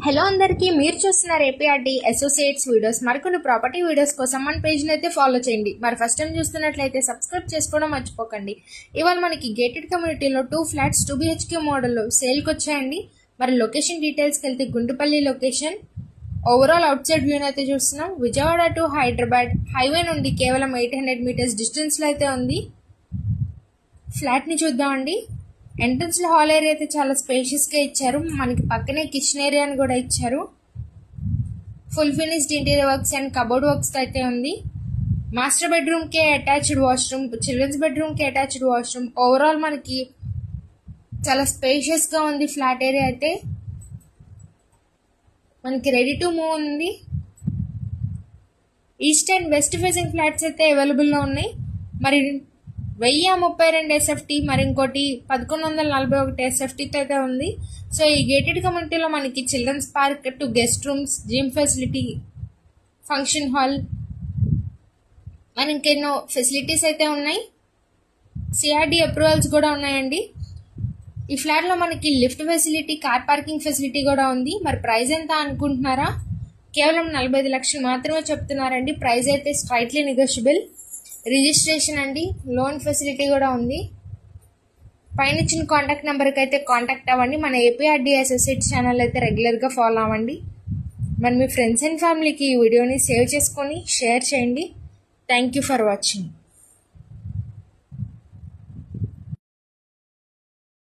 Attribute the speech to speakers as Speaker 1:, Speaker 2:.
Speaker 1: Hello అందరికీ, మీరు చూస్తున్నారు ఏపీఆర్డి అసోసియేట్స్ వీడియోస్. మరికొన్ని ప్రాపర్టీ వీడియోస్ కోసం మన పేజ్ని అయితే ఫాలో చేయండి. మరి ఫస్ట్ టైం చూస్తున్నట్లయితే సబ్స్క్రైబ్ చేసుకోవడం మర్చిపోకండి. ఇవాళ మనకి గేటెడ్ కమ్యూనిటీలో 2 ఫ్లాట్స్ 2 BHK మోడల్లో సేల్కి వచ్చాయండి. మరి లొకేషన్ డీటెయిల్స్కి వెళ్తే Guntupalli location. Overall out side వ్యూని అయితే చూస్తున్నాం. విజయవాడ టు హైదరాబాద్ హైవే నుండి కేవలం 800 మీటర్స్ డిస్టెన్స్లో అయితే ఉంది. ఫ్లాట్ని చూద్దామండి. ఎంట్రన్స్ లో హాల్ ఏరియా అయితే చాలా స్పేషియస్ గా ఇచ్చారు. మనకి పక్కనే కిచెన్ ఏరియా అని కూడా ఇచ్చారు. Full finished interior works and cupboard works అయితే ఉంది. మాస్టర్ బెడ్రూమ్ కి అటాచ్డ్ వాష్రూమ్, చిల్డ్రన్స్ బెడ్రూమ్ కి అటాచ్డ్ వాష్రూమ్. ఓవరాల్ మనకి చాలా స్పేషియస్ గా ఉంది. ఫ్లాట్ ఏరియా అయితే మనకి రెడీ టు మూవ్ ఉంది. East and west facing flats అయితే అవైలబుల్ లో ఉన్నాయి. మరి 1032 SFT, మరి ఇంకోటి 1141 SFTతో అయితే ఉంది. సో ఈ గేటెడ్ కమ్యూనిటీలో మనకి childrens park to guest rooms, gym facility, function hall, మరి ఇంకెన్నో ఫెసిలిటీస్ అయితే ఉన్నాయి. CRD అప్రూవల్స్ కూడా ఉన్నాయండి. ఈ ఫ్లాట్లో మనకి lift facility, car parking facility కూడా ఉంది. మరి ప్రైస్ ఎంత అనుకుంటున్నారా? కేవలం 45 లక్షలు మాత్రమే చెప్తున్నారండి. ప్రైస్ అయితే స్ట్రైట్లీ నెగోషియబుల్. రిజిస్ట్రేషన్ అండి, లోన్ ఫెసిలిటీ కూడా ఉంది. పైన ఇచ్చిన కాంటాక్ట్ నెంబర్కి అయితే కాంటాక్ట్ అవ్వండి. మన ఏపీఆర్డి అసోసియేట్స్ ఛానల్ అయితే రెగ్యులర్గా ఫాలో అవ్వండి. మరి మీ ఫ్రెండ్స్ అండ్ ఫ్యామిలీకి ఈ వీడియోని సేవ్ చేసుకొని షేర్ చేయండి. Thank you for watching.